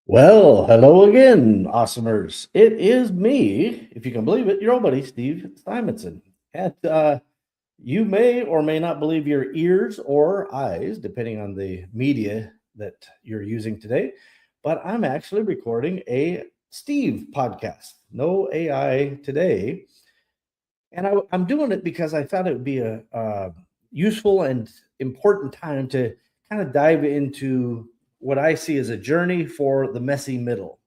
Well, hello again, awesomers. It is me, if you can believe it, your old buddy, Steve Simonson. And you may or may not believe your ears or eyes, depending on the media that you're using today. But I'm actually recording a Steve podcast. No AI today. And I'm doing it because I thought it would be a useful and important time to kind of dive into what I see as a journey for the messy middle.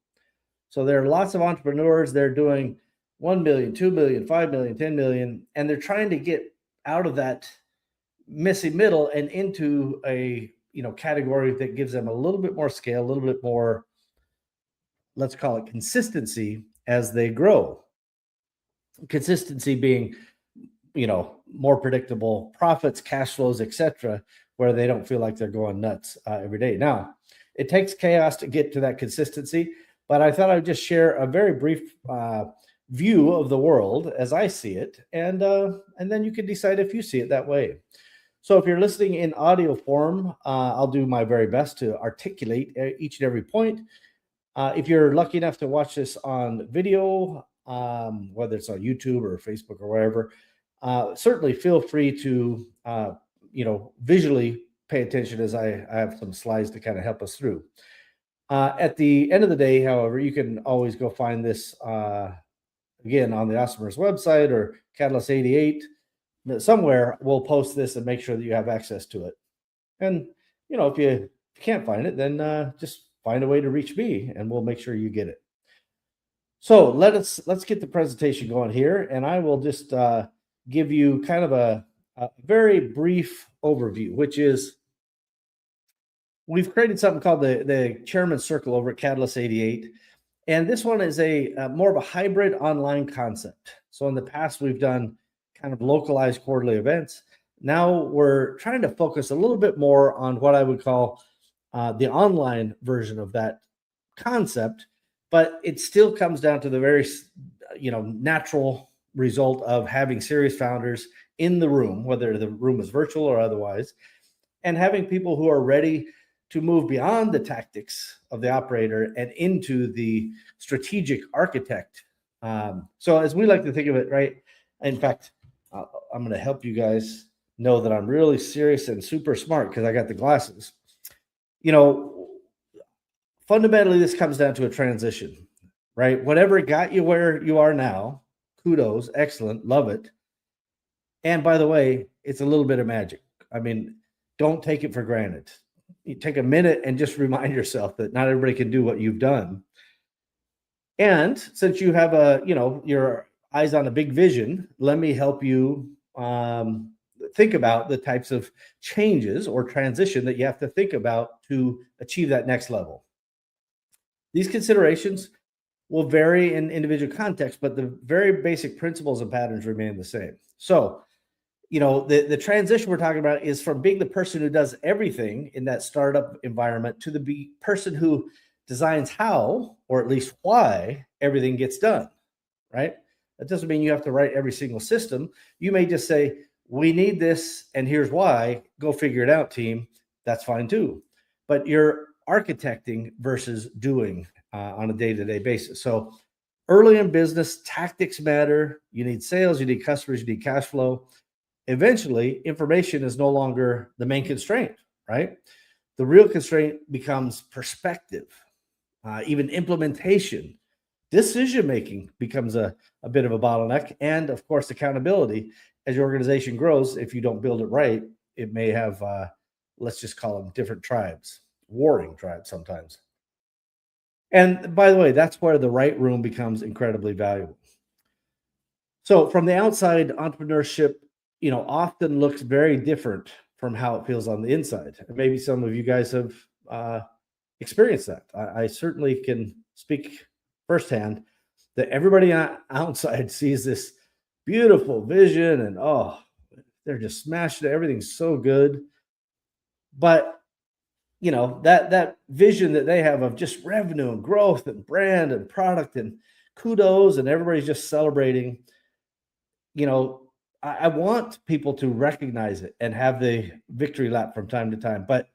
So there are lots of entrepreneurs, they're doing 1 million, 2 million, 5 million, 10 million, and they're trying to get out of that messy middle and into a category that gives them a little bit more scale, a little bit more, let's call it consistency as they grow. Consistency being more predictable profits, cash flows, etc., where they don't feel like they're going nuts every day. Now, it takes chaos to get to that consistency, but I thought I'd just share a very brief view of the world as I see it, and then you can decide if you see it that way. So, if you're listening in audio form, I'll do my very best to articulate each and every point. If you're lucky enough to watch this on video, whether it's on YouTube or Facebook or wherever, certainly feel free to visually pay attention as I have some slides to kind of help us through. At the end of the day, however, you can always go find this again on the Osmer's website or Catalyst 88. Somewhere we'll post this and make sure that you have access to it. And if you can't find it, then just find a way to reach me, and we'll make sure you get it. So let's get the presentation going here, and I will just give you kind of a very brief overview, which is we've created something called the Chairman's Circle over at Catalyst 88. And this one is a more of a hybrid online concept. So in the past, we've done kind of localized quarterly events. Now we're trying to focus a little bit more on what I would call the online version of that concept, but it still comes down to the very natural result of having serious founders in the room, whether the room is virtual or otherwise, and having people who are ready to move beyond the tactics of the operator and into the strategic architect. So as we like to think of it, right? In fact, I'm going to help you guys know that I'm really serious and super smart because I got the glasses. Fundamentally, this comes down to a transition, right? Whatever got you where you are now, kudos, excellent, love it. And by the way, it's a little bit of magic. I mean, don't take it for granted. You take a minute and just remind yourself that not everybody can do what you've done. And since you have your eyes on a big vision, let me help you think about the types of changes or transition that you have to think about to achieve that next level. These considerations will vary in individual contexts, but the very basic principles and patterns remain the same. So, the transition we're talking about is from being the person who does everything in that startup environment to the person who designs how, or at least why, everything gets done, right? That doesn't mean you have to write every single system. You may just say, we need this, and here's why. Go figure it out, team. That's fine too. But you're architecting versus doing on a day-to-day basis. So early in business, tactics matter. You need sales, you need customers, you need cash flow. Eventually, information is no longer the main constraint, right? The real constraint becomes perspective, even implementation. Decision-making becomes a bit of a bottleneck. And of course, accountability. As your organization grows, if you don't build it right, it may have, let's just call them different tribes, warring tribes sometimes. And by the way, that's where the right room becomes incredibly valuable. So from the outside, entrepreneurship, often looks very different from how it feels on the inside. And maybe some of you guys have experienced that. I certainly can speak firsthand that everybody outside sees this beautiful vision and they're just smashed it. Everything's so good. But that vision that they have of just revenue and growth and brand and product and kudos and everybody's just celebrating, I want people to recognize it and have the victory lap from time to time, but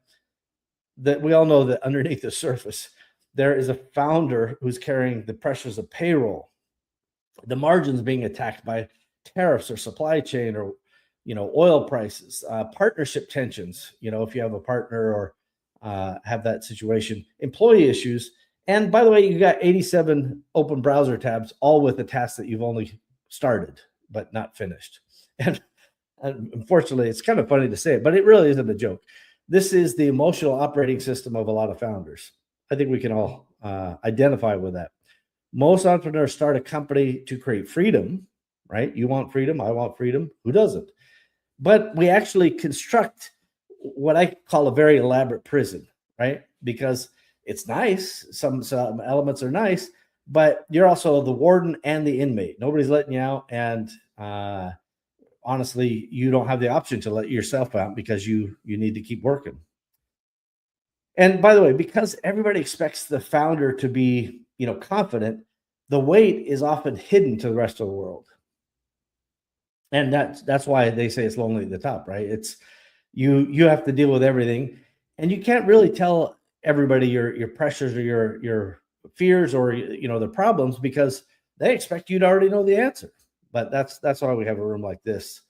that we all know that underneath the surface, there is a founder who's carrying the pressures of payroll, the margins being attacked by tariffs or supply chain or oil prices, partnership tensions, if you have a partner or have that situation, employee issues. And by the way, you got 87 open browser tabs, all with a task that you've only started but not finished. And unfortunately, it's kind of funny to say it, but it really isn't a joke. This is the emotional operating system of a lot of founders. I think we can all identify with that. Most entrepreneurs start a company to create freedom, right? You want freedom, I want freedom. Who doesn't? But we actually construct what I call a very elaborate prison, right? Because it's nice. Some elements are nice, but you're also the warden and the inmate. Nobody's letting you out. And honestly, you don't have the option to let yourself out because you need to keep working. And by the way, because everybody expects the founder to be, confident, the weight is often hidden to the rest of the world. And that's why they say it's lonely at the top, right? It's you have to deal with everything, and you can't really tell everybody your pressures or your fears or the problems because they expect you to already know the answer. But that's why we have a room like this.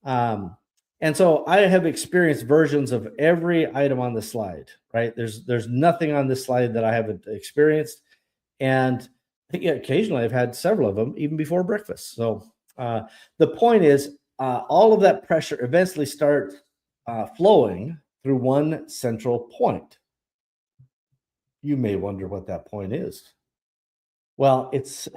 And so I have experienced versions of every item on the slide, right? There's nothing on this slide that I haven't experienced. And occasionally I've had several of them even before breakfast. So the point is all of that pressure eventually starts flowing through one central point. You may wonder what that point is. Well, it's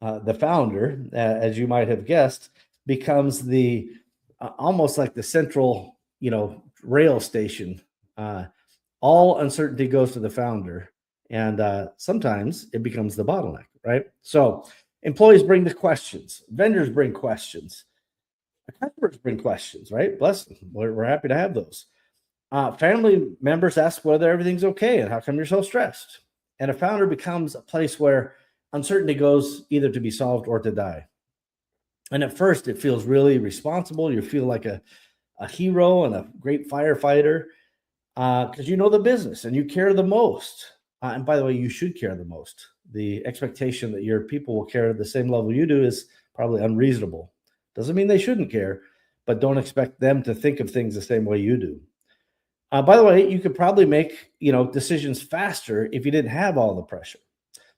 the founder, as you might have guessed, becomes the almost like the central, rail station. All uncertainty goes to the founder, and sometimes it becomes the bottleneck, right? So employees bring the questions, vendors bring questions, customers bring questions, right? Bless them. We're happy to have those. Family members ask whether everything's okay and how come you're so stressed. And a founder becomes a place where uncertainty goes either to be solved or to die. And at first, it feels really responsible. You feel like a hero and a great firefighter because you know the business and you care the most. And by the way, you should care the most. The expectation that your people will care at the same level you do is probably unreasonable. Doesn't mean they shouldn't care, but don't expect them to think of things the same way you do. By the way, you could probably make decisions faster if you didn't have all the pressure.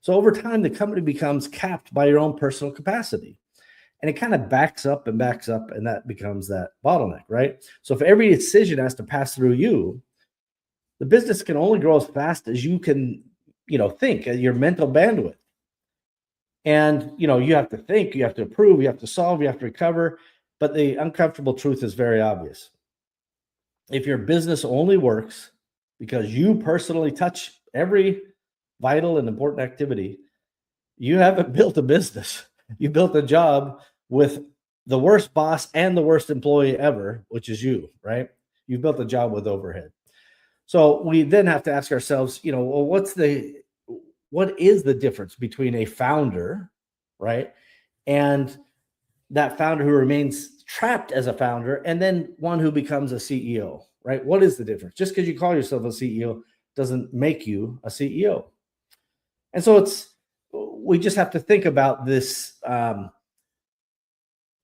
So over time, the company becomes capped by your own personal capacity. And it kind of backs up, and that becomes that bottleneck, right? So if every decision has to pass through you, the business can only grow as fast as you can, think, your mental bandwidth. And, you have to think, you have to approve, you have to solve, you have to recover. But the uncomfortable truth is very obvious. If your business only works because you personally touch every vital and important activity, you haven't built a business. You built a job with the worst boss and the worst employee ever, which is you, right? You've built a job with overhead. So we then have to ask ourselves, well, what is the difference between a founder, right, and that founder who remains trapped as a founder and then one who becomes a CEO, right? What is the difference? Just because you call yourself a CEO doesn't make you a CEO. And so we just have to think about this, our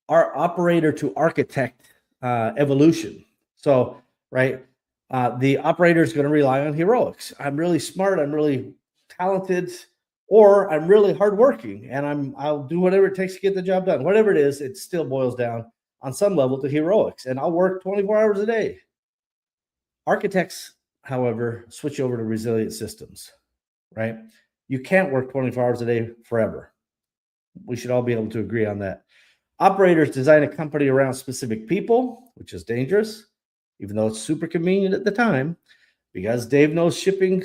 operator to architect evolution. So, right, the operator is going to rely on heroics. I'm really smart, I'm really talented, or I'm really hardworking, and I'll do whatever it takes to get the job done. Whatever it is, it still boils down on some level to heroics, and I'll work 24 hours a day. Architects, however, switch over to resilient systems, right? You can't work 24 hours a day forever. We should all be able to agree on that. Operators design a company around specific people, which is dangerous, even though it's super convenient at the time, because Dave knows shipping,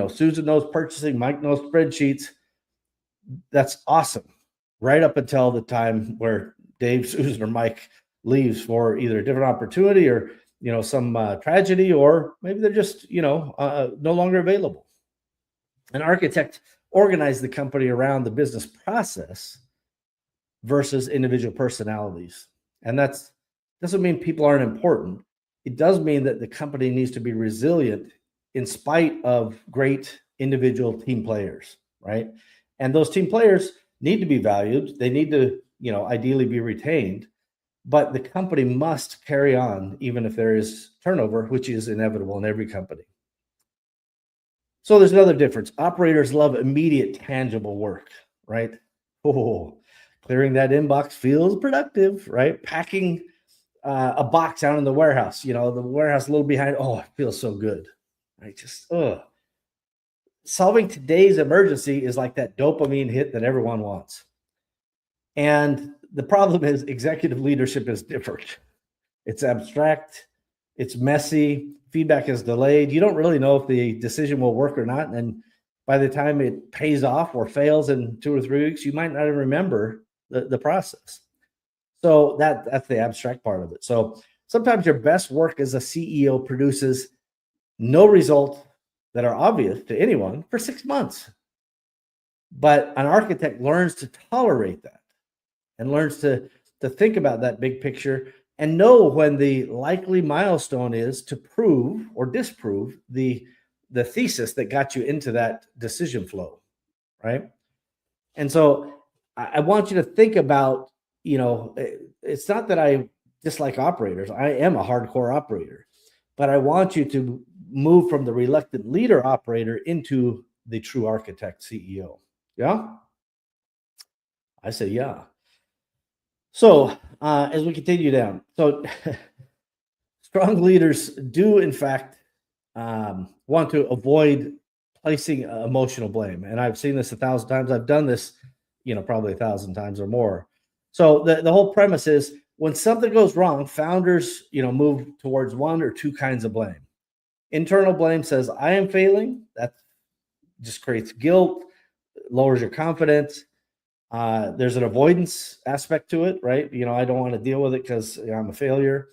Susan knows purchasing, Mike knows spreadsheets. That's awesome. Right up until the time where Dave, Susan, or Mike leaves for either a different opportunity or, some tragedy, or maybe they're just, no longer available. An architect organized the company around the business process versus individual personalities. And that doesn't mean people aren't important. It does mean that the company needs to be resilient in spite of great individual team players, right? And those team players need to be valued. They need to, ideally be retained, but the company must carry on even if there is turnover, which is inevitable in every company. So there's another difference. Operators love immediate, tangible work, right? Oh, clearing that inbox feels productive, right? Packing a box out in the warehouse, the warehouse a little behind. Oh, it feels so good, right? Just, solving today's emergency is like that dopamine hit that everyone wants. And the problem is executive leadership is different. It's abstract, it's messy, feedback is delayed. You don't really know if the decision will work or not. And by the time it pays off or fails in 2 or 3 weeks, you might not even remember the process. So that's the abstract part of it. So sometimes your best work as a CEO produces no results that are obvious to anyone for 6 months. But an architect learns to tolerate that and learns to think about that big picture and know when the likely milestone is to prove or disprove the thesis that got you into that decision flow, right? And so I want you to think about, it's not that I dislike operators. I am a hardcore operator, but I want you to move from the reluctant leader operator into the true architect CEO. Yeah? I say, yeah. So as we continue down, so strong leaders do, in fact, want to avoid placing emotional blame. And I've seen this 1,000 times. I've done this, probably 1,000 times or more. So the whole premise is when something goes wrong, founders, move towards one or two kinds of blame. Internal blame says, I am failing. That just creates guilt, lowers your confidence. There's an avoidance aspect to it, right? I don't want to deal with it because I'm a failure.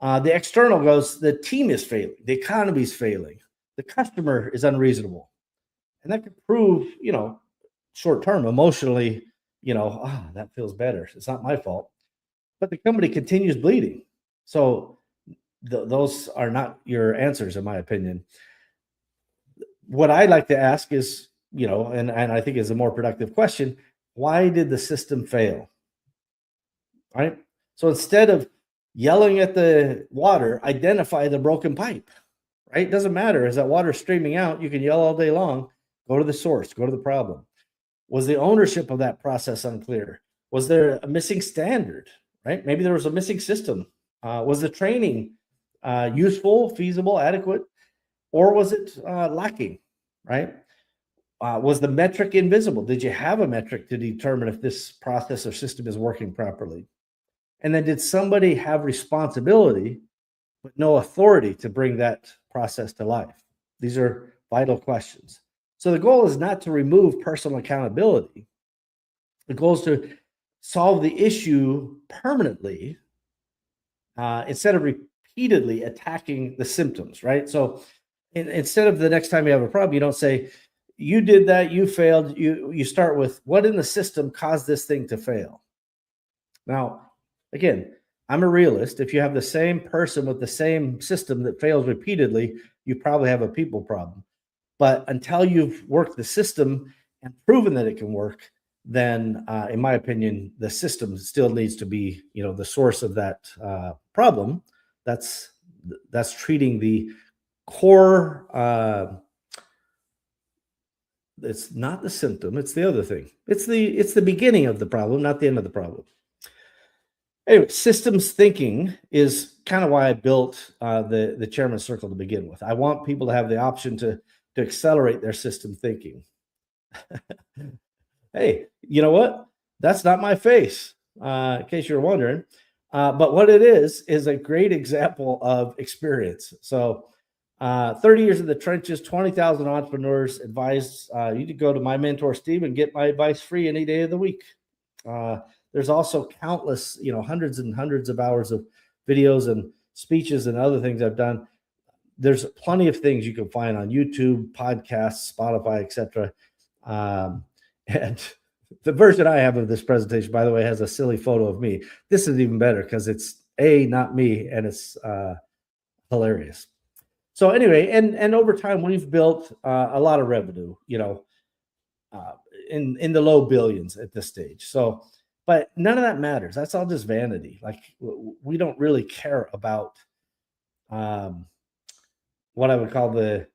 The external goes, the team is failing, the economy is failing, the customer is unreasonable. And that could prove, short term, emotionally, that feels better. It's not my fault. But the company continues bleeding. So those are not your answers, in my opinion. What I'd like to ask is, and I think is a more productive question, why did the system fail? Right? So instead of yelling at the water, identify the broken pipe, right? It doesn't matter. As that water streaming out, you can yell all day long, go to the source, go to the problem. Was the ownership of that process unclear? Was there a missing standard, right? Maybe there was a missing system. Was the training useful, feasible, adequate, or was it lacking, right? Was the metric invisible? Did you have a metric to determine if this process or system is working properly? And then did somebody have responsibility, but no authority to bring that process to life? These are vital questions. So the goal is not to remove personal accountability. The goal is to solve the issue permanently instead of repeatedly attacking the symptoms, right? So instead of the next time you have a problem, you don't say, you did that, you failed. You start with what in the system caused this thing to fail. Now, again, I'm a realist. If you have the same person with the same system that fails repeatedly, you probably have a people problem. But until you've worked the system and proven that it can work, then in my opinion, the system still needs to be, the source of that problem. That's treating the core. It's not the symptom. It's the other thing. It's the beginning of the problem, not the end of the problem. Anyway, systems thinking is kind of why I built the Chairman's Circle to begin with. I want people to have the option to accelerate their system thinking. Hey, you know what? That's not my face, in case you're wondering. But what it is a great example of experience. So 30 years in the trenches, 20,000 entrepreneurs advised you to go to my mentor, Steve, and get my advice free any day of the week. There's also countless, hundreds and hundreds of hours of videos and speeches and other things I've done. There's plenty of things you can find on YouTube, podcasts, Spotify, etc. And the version I have of this presentation, by the way, has a silly photo of me. This is even better because it's not me, and it's hilarious. So anyway, and over time we've built a lot of revenue, uh, in the low billions at this stage. So, but none of that matters. That's all just vanity. Like we don't really care about um, what I would call the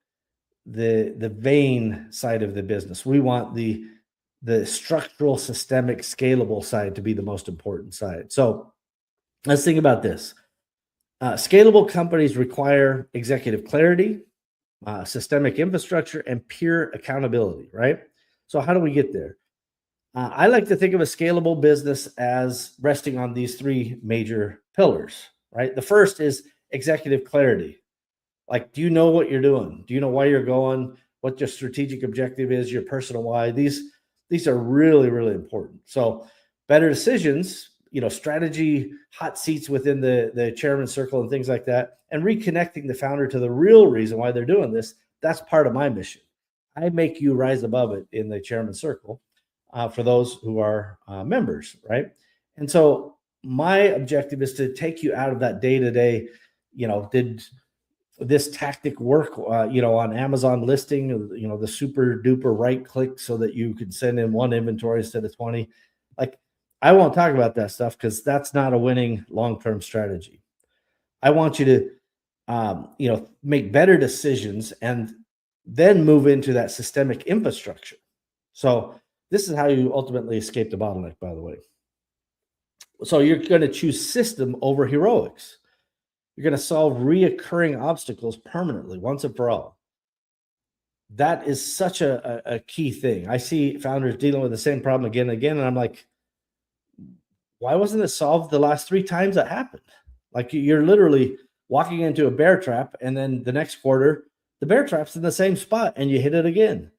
vein side of the business. We want the structural, systemic, scalable side to be the most important side. So let's think about this. Scalable companies require executive clarity, systemic infrastructure, and peer accountability, right? So, how do we get there? I like to think of a scalable business as resting on these three major pillars, right? The first is executive clarity. Like, do you know what you're doing? Do you know why you're going? What your strategic objective is, your personal why? These are really, really important. So, better decisions, strategy, hot seats within the chairman circle and things like that, and reconnecting the founder to the real reason why they're doing this. That's part of my mission. I make you rise above it in the chairman circle for those who are members, right? And so my objective is to take you out of that day to day. Did this tactic work? On Amazon listing, the super duper right click so that you could send in one inventory instead of 20. Like, I won't talk about that stuff because that's not a winning long term strategy. I want you to, make better decisions and then move into that systemic infrastructure. So this is how you ultimately escape the bottleneck, by the way. So you're going to choose system over heroics. You're going to solve reoccurring obstacles permanently, once and for all. That is such a key thing. I see founders dealing with the same problem again and again, and I'm like, why wasn't it solved the last 3 times that happened? Like, you're literally walking into a bear trap, and then the next quarter, the bear trap's in the same spot, and you hit it again.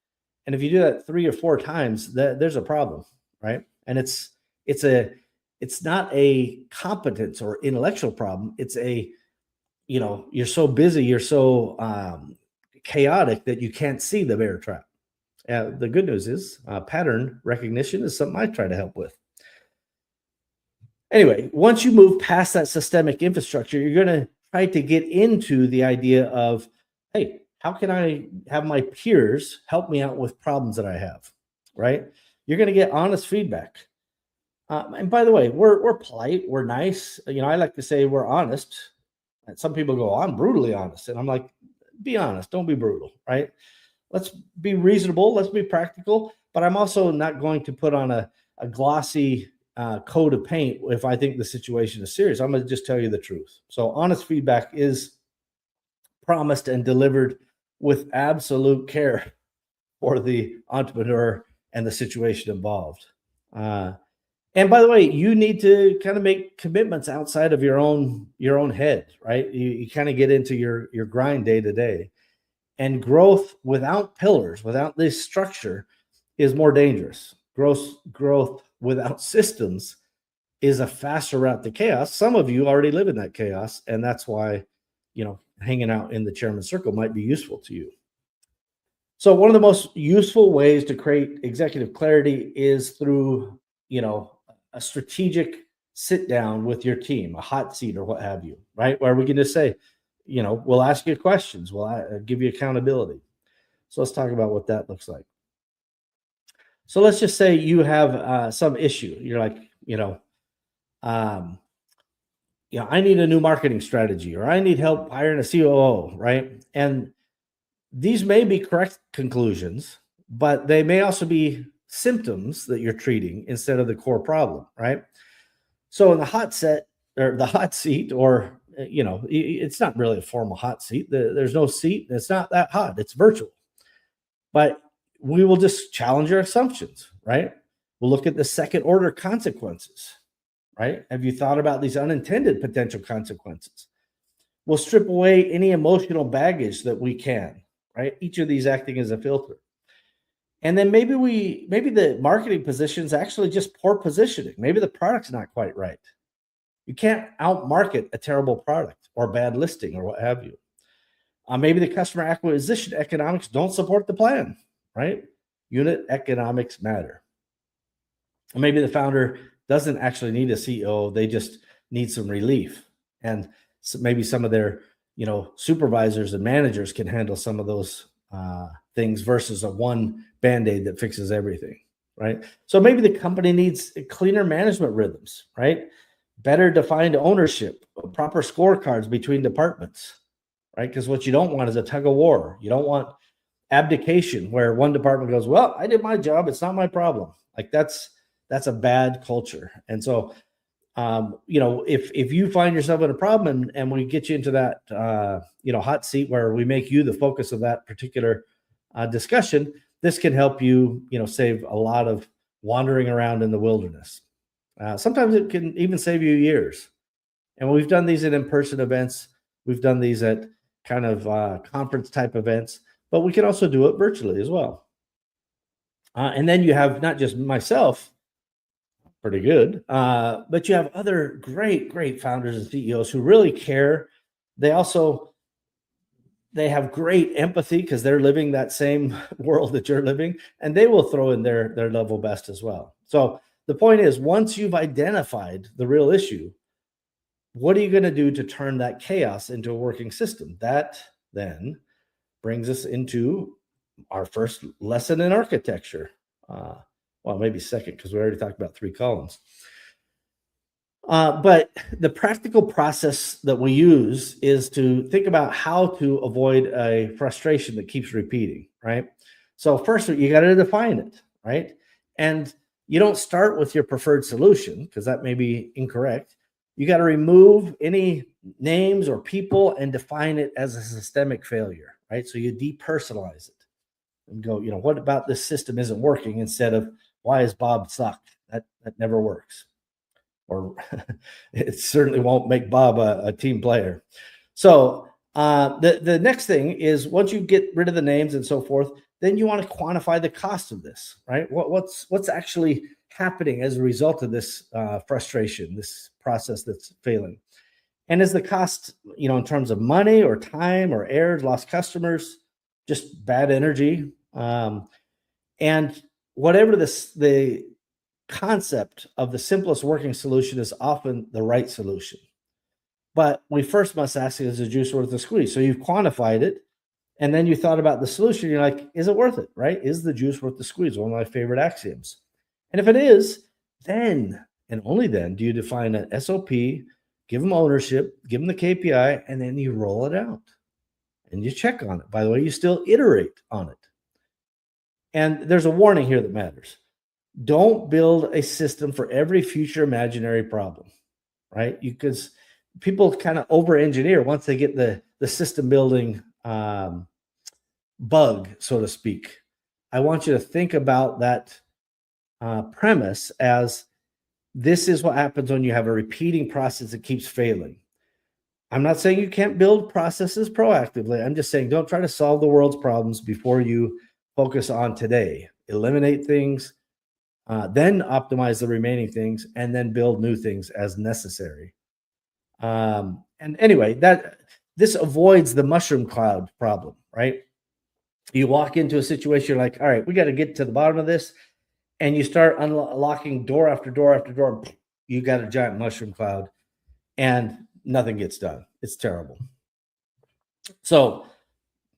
And if you do that 3 or 4 times, there's a problem, right? And it's not a competence or intellectual problem. It's you're so busy, you're so chaotic that you can't see the bear trap. The good news is pattern recognition is something I try to help with. Anyway, once you move past that systemic infrastructure, you're going to try to get into the idea of, hey, how can I have my peers help me out with problems that I have, right? You're going to get honest feedback. And by the way, we're polite, we're nice. I like to say we're honest. And some people go, I'm brutally honest. And I'm like, be honest, don't be brutal, right? Let's be reasonable, let's be practical. But I'm also not going to put on a glossy coat of paint if I think the situation is serious. I'm going to just tell you the truth. So honest feedback is promised and delivered with absolute care for the entrepreneur and the situation involved. And by the way, you need to kind of make commitments outside of your own head, right? You kind of get into your grind day to day. And growth without pillars, without this structure, is more dangerous. Growth without systems is a faster route to chaos. Some of you already live in that chaos, and that's why, hanging out in the chairman's circle might be useful to you. So one of the most useful ways to create executive clarity is through, a strategic sit down with your team, a hot seat or what have you, right? Where we can just say, we'll ask you questions, we'll give you accountability. So let's talk about what that looks like. So let's just say you have some issue. You're like, I need a new marketing strategy, or I need help hiring a COO, right? And these may be correct conclusions, but they may also be symptoms that you're treating instead of the core problem, right? So in the hot seat, or it's not really a formal hot seat. There's no seat. It's not that hot. It's virtual. But we will just challenge your assumptions, right? We'll look at the second order consequences, right? Have you thought about these unintended potential consequences? We'll strip away any emotional baggage that we can, right? Each of these acting as a filter. And then maybe the marketing position is actually just poor positioning. Maybe the product's not quite right. You can't outmarket a terrible product or bad listing or what have you. Maybe the customer acquisition economics don't support the plan, right? Unit economics matter. Or maybe the founder doesn't actually need a CEO. They just need some relief. And so maybe some of their supervisors and managers can handle some of those things versus a one band-aid that fixes everything, right? So maybe the company needs cleaner management rhythms, right? Better defined ownership, proper scorecards between departments, right? Because what you don't want is a tug of war. You don't want abdication where one department goes, well, I did my job, it's not my problem. Like that's a bad culture. And so if you find yourself in a problem and we get you into that hot seat where we make you the focus of that particular discussion, this can help you save a lot of wandering around in the wilderness. Sometimes it can even save you years. And we've done these at in-person events. We've done these at kind of conference type events, but we can also do it virtually as well. And then you have not just myself, pretty good, but you have other great founders and CEOs who really care. They have great empathy because they're living that same world that you're living, and they will throw in their level best as well. So the point is, once you've identified the real issue, what are you going to do to turn that chaos into a working system? That then brings us into our first lesson in architecture. Well, maybe second, because we already talked about 3 columns. But the practical process that we use is to think about how to avoid a frustration that keeps repeating, right? So first, you got to define it, right? And you don't start with your preferred solution because that may be incorrect. You got to remove any names or people and define it as a systemic failure, right? So you depersonalize it and go, what about this system isn't working, instead of why is Bob sucked? That never works. Or it certainly won't make Bob a team player. So the next thing is, once you get rid of the names and so forth, then you want to quantify the cost of this, right? What's actually happening as a result of this frustration, this process that's failing? And is the cost, in terms of money or time or errors, lost customers, just bad energy? And whatever the concept of the simplest working solution is often the right solution. But we first must ask, is the juice worth the squeeze? So you've quantified it, and then you thought about the solution. You're like, is it worth it, right? Is the juice worth the squeeze? One of my favorite axioms. And if it is, then and only then do you define an SOP, give them ownership, give them the KPI, and then you roll it out. And you check on it. By the way, you still iterate on it. And there's a warning here that matters. Don't build a system for every future imaginary problem, right? Because people kind of over-engineer once they get the system building bug, so to speak. I want you to think about that premise as this is what happens when you have a repeating process that keeps failing. I'm not saying you can't build processes proactively. I'm just saying don't try to solve the world's problems before you focus on today. Eliminate things, then optimize the remaining things, and then build new things as necessary. And anyway, this avoids the mushroom cloud problem, right? You walk into a situation, you're like, all right, we got to get to the bottom of this. And you start unlocking door after door after door. You got a giant mushroom cloud and nothing gets done. It's terrible. So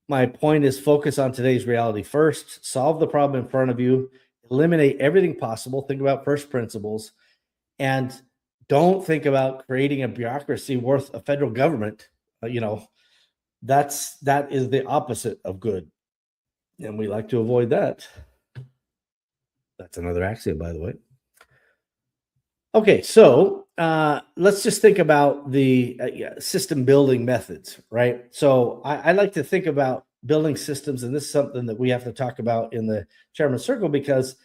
my point is, focus on today's reality first, solve the problem in front of you, eliminate everything possible, think about first principles, and don't think about creating a bureaucracy worth a federal government. That is the opposite of good. And we like to avoid that. That's another axiom, by the way. Okay, so let's just think about the system building methods, right? So I like to think about building systems, and this is something that we have to talk about in the Chairman's Circle because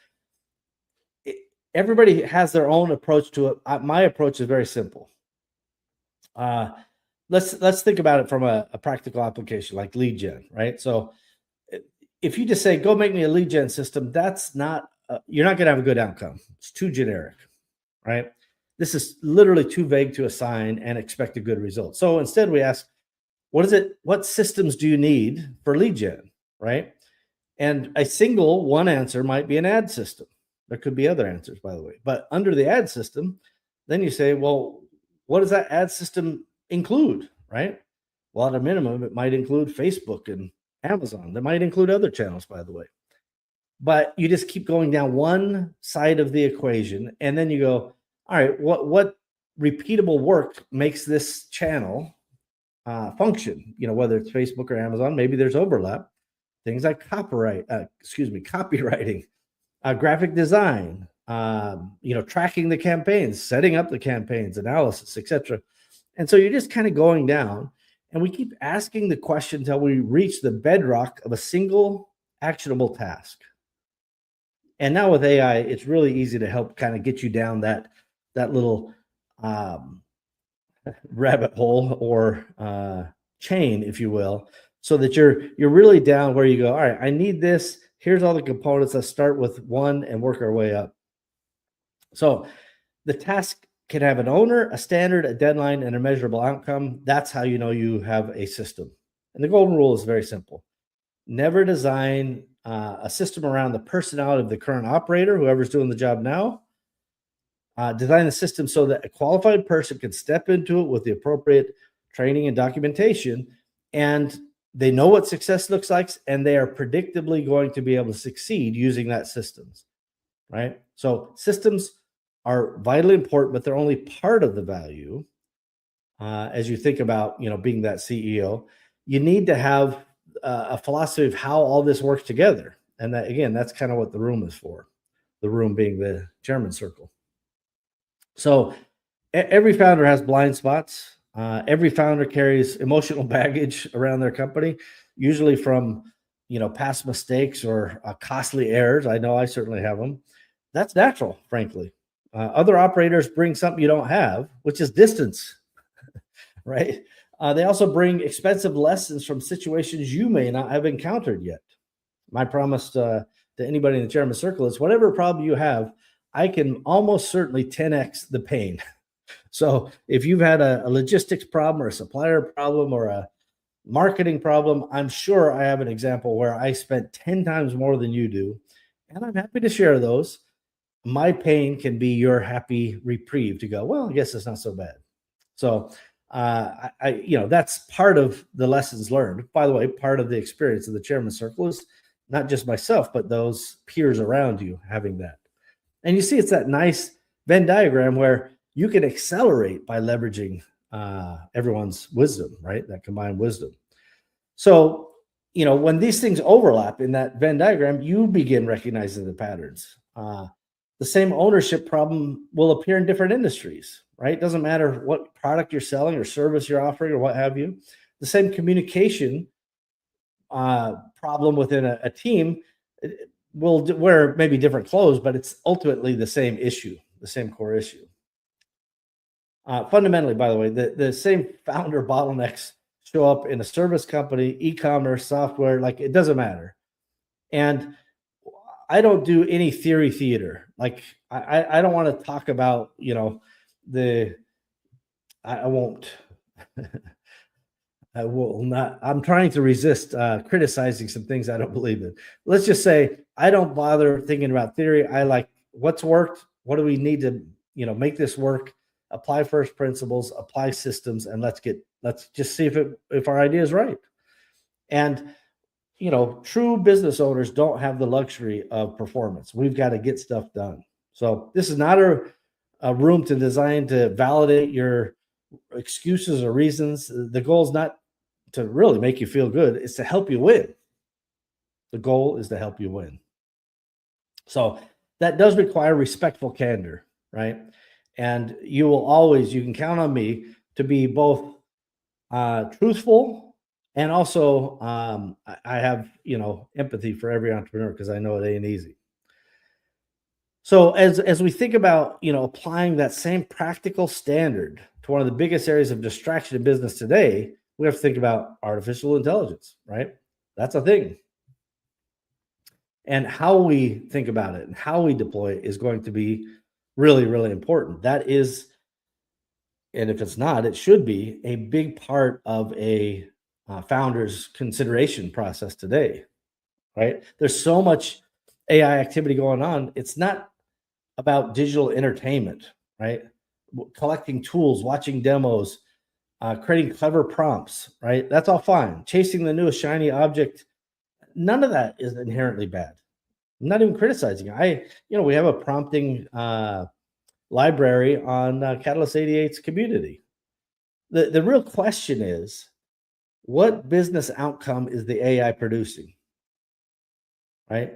everybody has their own approach to it. My approach is very simple. Let's think about it from a practical application like lead gen, right? So if you just say, go make me a lead gen system, that's not, you're not going to have a good outcome. It's too generic, right? This is literally too vague to assign and expect a good result. So instead we ask, what systems do you need for lead gen, right? And a single one answer might be an ad system. There could be other answers, by the way. But under the ad system, then you say, well, what does that ad system include, right? Well, at a minimum, it might include Facebook and Amazon. That might include other channels, by the way. But you just keep going down one side of the equation, and then you go, all right, what repeatable work makes this channel function? Whether it's Facebook or Amazon, maybe there's overlap. Things like copywriting, graphic design, tracking the campaigns, setting up the campaigns, analysis, etc. And so you're just kind of going down, and we keep asking the question until we reach the bedrock of a single actionable task. And now with AI, it's really easy to help kind of get you down that little rabbit hole or chain, if you will, so that you're really down where you go, all right, I need this. Here's all the components. Let's start with one and work our way up. So the task can have an owner, a standard, a deadline, and a measurable outcome. That's how you know you have a system. And the golden rule is very simple. Never design a system around the personality of the current operator, whoever's doing the job now. Design the system so that a qualified person can step into it with the appropriate training and documentation, and they know what success looks like, and they are predictably going to be able to succeed using that systems, right? So systems are vitally important, but they're only part of the value. As you think about, being that CEO, you need to have a philosophy of how all this works together. And that, again, that's kind of what the room is for, the room being the chairman's circle. So every founder has blind spots. Every founder carries emotional baggage around their company, usually from, past mistakes or costly errors. I know I certainly have them. That's natural, frankly. Other operators bring something you don't have, which is distance, right? They also bring expensive lessons from situations you may not have encountered yet. My promise to anybody in the chairman's circle is whatever problem you have, I can almost certainly 10x the pain. So if you've had a logistics problem or a supplier problem or a marketing problem, I'm sure I have an example where I spent 10 times more than you do, and I'm happy to share those. My pain can be your happy reprieve to go, well, I guess it's not so bad. So that's part of the lessons learned. By the way, part of the experience of the chairman's circle is not just myself, but those peers around you having that. And you see, it's that nice Venn diagram where you can accelerate by leveraging everyone's wisdom, right? That combined wisdom. So, when these things overlap in that Venn diagram, you begin recognizing the patterns. The same ownership problem will appear in different industries, right? It doesn't matter what product you're selling or service you're offering or what have you. The same communication problem within a team will wear maybe different clothes, but it's ultimately the same issue, the same core issue. Fundamentally, by the way, the same founder bottlenecks show up in a service company, e-commerce, software, like it doesn't matter. And I don't do any theory theater. Like I don't want to talk about, I won't. I will not. I'm trying to resist criticizing some things I don't believe in. Let's just say I don't bother thinking about theory. I like what's worked. What do we need to, make this work? Apply first principles, apply systems, and let's just see if our idea is right. And true business owners don't have the luxury of performance. We've got to get stuff done. So this is not a room to design to validate your excuses or reasons. The goal is not to really make you feel good. It's to help you win. The goal is to help you win. So that does require respectful candor, right? And you can count on me to be both truthful and also I have, empathy for every entrepreneur because I know it ain't easy. So as we think about, applying that same practical standard to one of the biggest areas of distraction in business today, we have to think about artificial intelligence, right? That's a thing. And how we think about it and how we deploy it is going to be really, really important. That is, and if it's not, it should be a big part of a founder's consideration process today, right? There's so much AI activity going on. It's not about digital entertainment, right? Collecting tools, watching demos, creating clever prompts, right? That's all fine. Chasing the newest shiny object, none of that is inherently bad. I'm not even criticizing it. We have a prompting library on Catalyst 88's community. The real question is, what business outcome is the AI producing, right?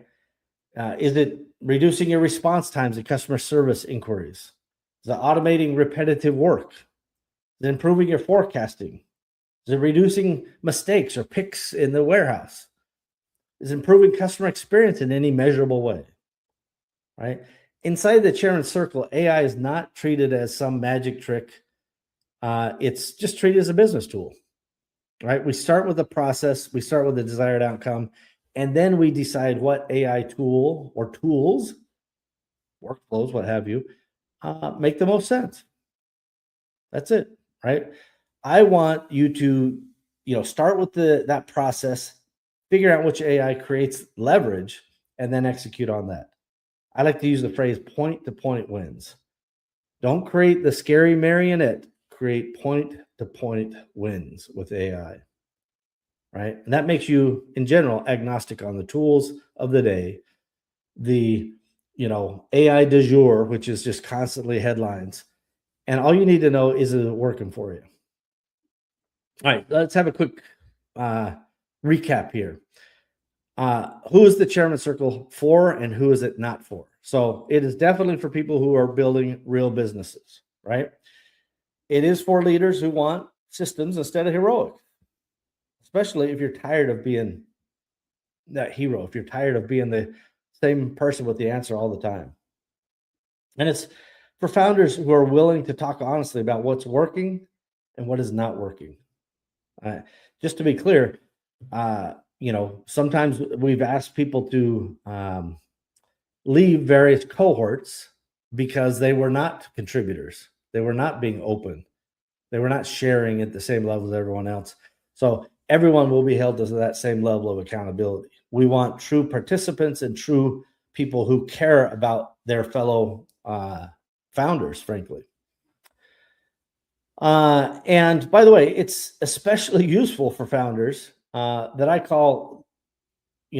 Is it reducing your response times and customer service inquiries? Is it automating repetitive work? Is it improving your forecasting? Is it reducing mistakes or picks in the warehouse? Is it improving customer experience in any measurable way, right? Inside the chairman's circle, AI is not treated as some magic trick. It's just treated as a business tool, right? We start with a process, we start with the desired outcome, and then we decide what AI tool or tools, workflows, what have you, make the most sense. That's it, right? I want you to, start with that process, figure out which AI creates leverage, and then execute on that. I like to use the phrase point-to-point wins. Don't create the scary marionette. Create point-to-point wins with AI, right? And that makes you, in general, agnostic on the tools of the day. The, AI du jour, which is just constantly headlines. And all you need to know is it working for you. All right, let's have a quick recap here. Who is the Chairman Circle for and who is it not for? So it is definitely for people who are building real businesses, right? It is for leaders who want systems instead of heroic, especially if you're tired of being that hero, if you're tired of being the same person with the answer all the time. And it's for founders who are willing to talk honestly about what's working and what is not working. Just to be clear, sometimes we've asked people to leave various cohorts because they were not contributors. They were not being open. They were not sharing at the same level as everyone else. So everyone will be held to that same level of accountability. We want true participants and true people who care about their fellow founders, frankly. And by the way, it's especially useful for founders that I call,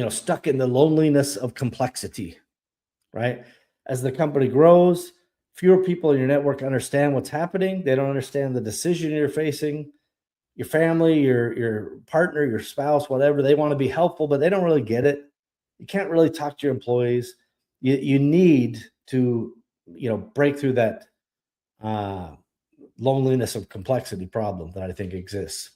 stuck in the loneliness of complexity, right? As the company grows, fewer people in your network understand what's happening. They don't understand the decision you're facing. Your family, your partner, your spouse, whatever, they want to be helpful, but they don't really get it. You can't really talk to your employees. You need to, break through that loneliness of complexity problem that I think exists.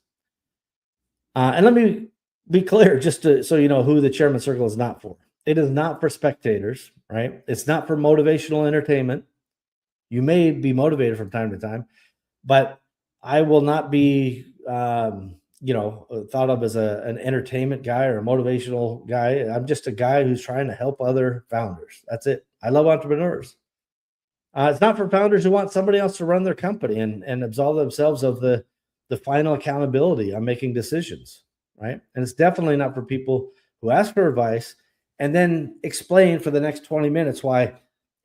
And let me be clear, just so you know who the Chairman Circle is not for. It is not for spectators, right? It's not for motivational entertainment. You may be motivated from time to time, but I will not be, thought of as an entertainment guy or a motivational guy. I'm just a guy who's trying to help other founders. That's it. I love entrepreneurs. It's not for founders who want somebody else to run their company and absolve themselves of the final accountability on making decisions, right? And it's definitely not for people who ask for advice and then explain for the next 20 minutes why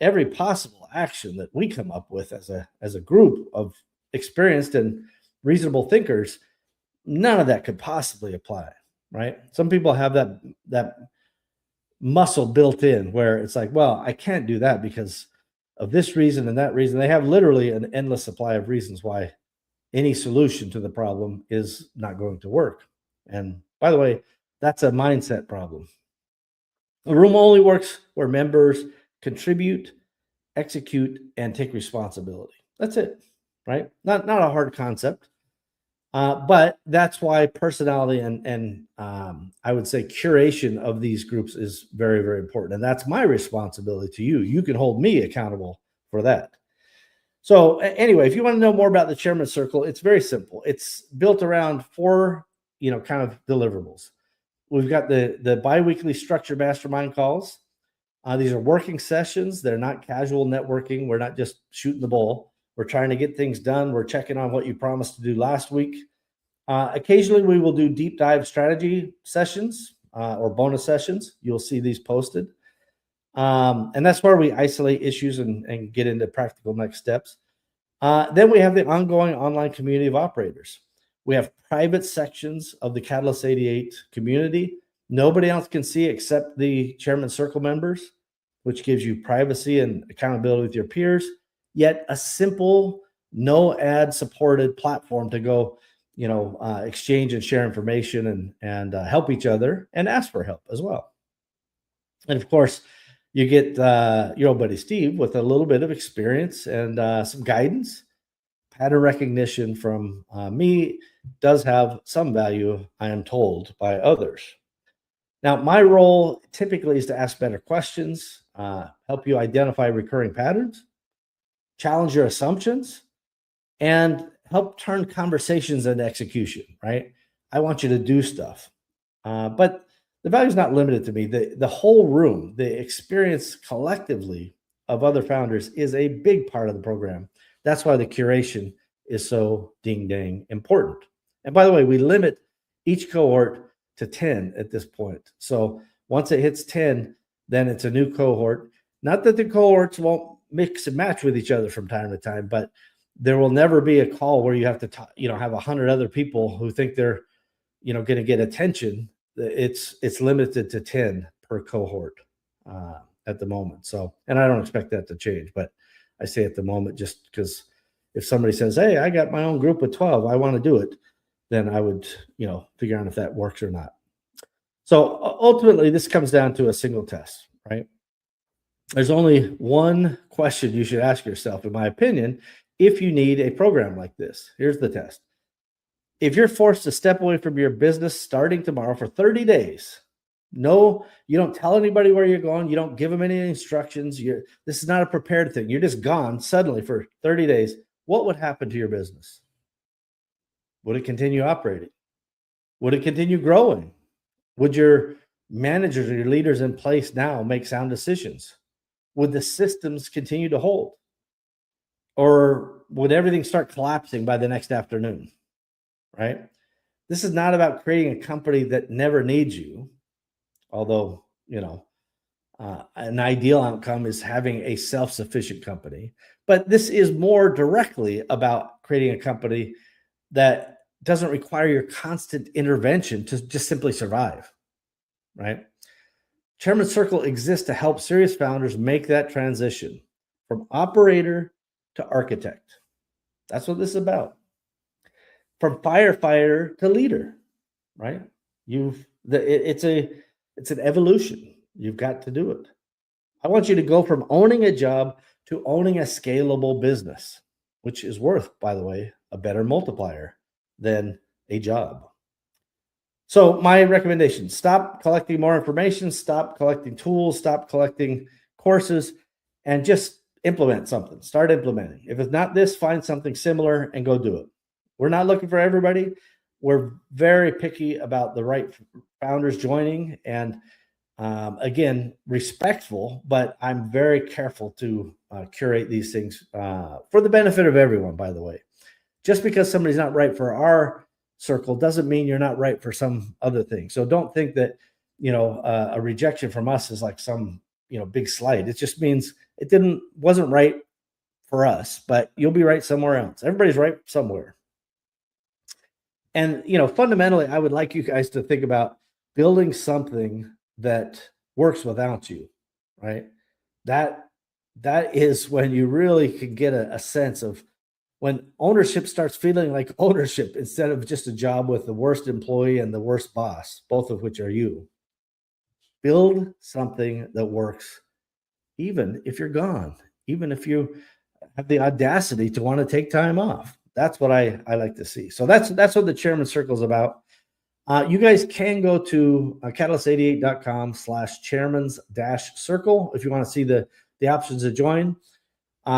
every possible action that we come up with as a group of experienced and reasonable thinkers, none of that could possibly apply, right? Some people have that muscle built in where it's like, well, I can't do that because of this reason and that reason. They have literally an endless supply of reasons why any solution to the problem is not going to work. And by the way, that's a mindset problem. The room only works where members contribute, execute, and take responsibility. That's it, right? Not a hard concept, but that's why personality and I would say curation of these groups is very, very important. And that's my responsibility to you. You can hold me accountable for that. So anyway, if you want to know more about the Chairman's Circle, it's very simple. It's built around 4, kind of deliverables. We've got the biweekly structured mastermind calls. These are working sessions. They're not casual networking. We're not just shooting the bull. We're trying to get things done. We're checking on what you promised to do last week. Occasionally, we will do deep dive strategy sessions or bonus sessions. You'll see these posted. And that's where we isolate issues and get into practical next steps. Then we have the ongoing online community of operators. We have private sections of the Catalyst 88 community. Nobody else can see except the Chairman Circle members, which gives you privacy and accountability with your peers, yet a simple, no ad supported platform to go, exchange and share information and help each other and ask for help as well. And of course, you get your old buddy Steve with a little bit of experience and some guidance. Pattern recognition from me does have some value, I am told, by others. Now, my role typically is to ask better questions, help you identify recurring patterns, challenge your assumptions, and help turn conversations into execution, right? I want you to do stuff. But the value is not limited to me. The whole room, the experience collectively of other founders is a big part of the program. That's why the curation is so ding dang important. And by the way, we limit each cohort to 10 at this point. So once it hits 10, then it's a new cohort. Not that the cohorts won't mix and match with each other from time to time, but there will never be a call where you have to have 100 other people who think they're going to get attention. It's limited to 10 per cohort at the moment. So, and I don't expect that to change, but I say at the moment just because if somebody says, hey, I got my own group of 12, I want to do it, then I would, figure out if that works or not. So ultimately, this comes down to a single test, right? There's only one question you should ask yourself, in my opinion, if you need a program like this. Here's the test. If you're forced to step away from your business starting tomorrow for 30 days, no, you don't tell anybody where you're going. You don't give them any instructions. This is not a prepared thing. You're just gone suddenly for 30 days. What would happen to your business? Would it continue operating? Would it continue growing? Would your managers or your leaders in place now make sound decisions? Would the systems continue to hold? Or would everything start collapsing by the next afternoon? Right? This is not about creating a company that never needs you, although, an ideal outcome is having a self-sufficient company. But this is more directly about creating a company that doesn't require your constant intervention to just simply survive, right? Chairman Circle exists to help serious founders make that transition from operator to architect. That's what this is about. From firefighter to leader, right? It's an evolution. You've got to do it. I want you to go from owning a job to owning a scalable business, which is worth, by the way, a better multiplier than a job. So my recommendation, stop collecting more information, stop collecting tools, stop collecting courses, and just implement something. Start implementing. If it's not this, find something similar and go do it. We're not looking for everybody. We're very picky about the right founders joining, and again, respectful, but I'm very careful to curate these things for the benefit of everyone, by the way. Just because somebody's not right for our circle doesn't mean you're not right for some other thing. So don't think that, a rejection from us is like some, big slight. It just means it wasn't right for us, but you'll be right somewhere else. Everybody's right somewhere. And, fundamentally, I would like you guys to think about building something that works without you, right? That is when you really can get a sense of when ownership starts feeling like ownership instead of just a job with the worst employee and the worst boss, both of which are you. Build something that works, even if you're gone, even if you have the audacity to want to take time off. That's what I like to see. So that's what the Chairman Circle is about. You guys can go to catalyst88.com/chairmans-circle if you want to see the options to join.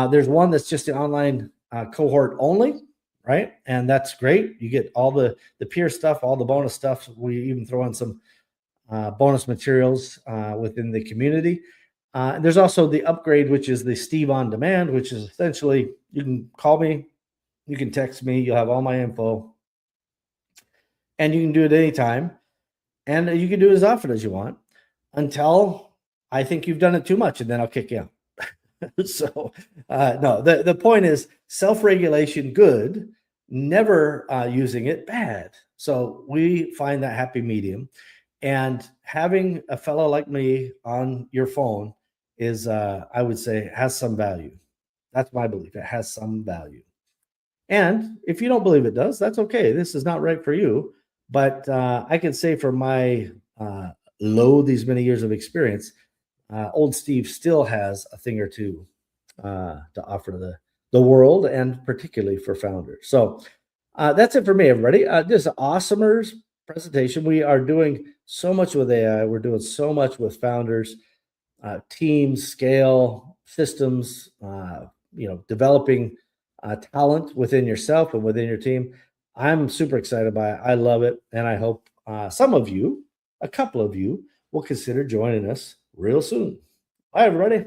There's one that's just an online cohort only, right? And that's great. You get all the peer stuff, all the bonus stuff. We even throw in some bonus materials within the community. There's also the upgrade, which is the Steve on Demand, which is essentially you can call me, you can text me, you'll have all my info, and you can do it anytime. And you can do it as often as you want until I think you've done it too much, and then I'll kick you out. So, no, the point is self-regulation good, never using it bad. So we find that happy medium, and having a fellow like me on your phone is, I would say, has some value. That's my belief. It has some value. And if you don't believe it does, that's okay. This is not right for you. But I can say from my these many years of experience, old Steve still has a thing or two to offer the world, and particularly for founders. So that's it for me, everybody. This is Awesomers presentation. We are doing so much with AI. We're doing so much with founders, teams, scale, systems. Developing talent within yourself and within your team. I'm super excited by it. I love it, and I hope some of you, a couple of you, will consider joining us real soon. Bye, everybody.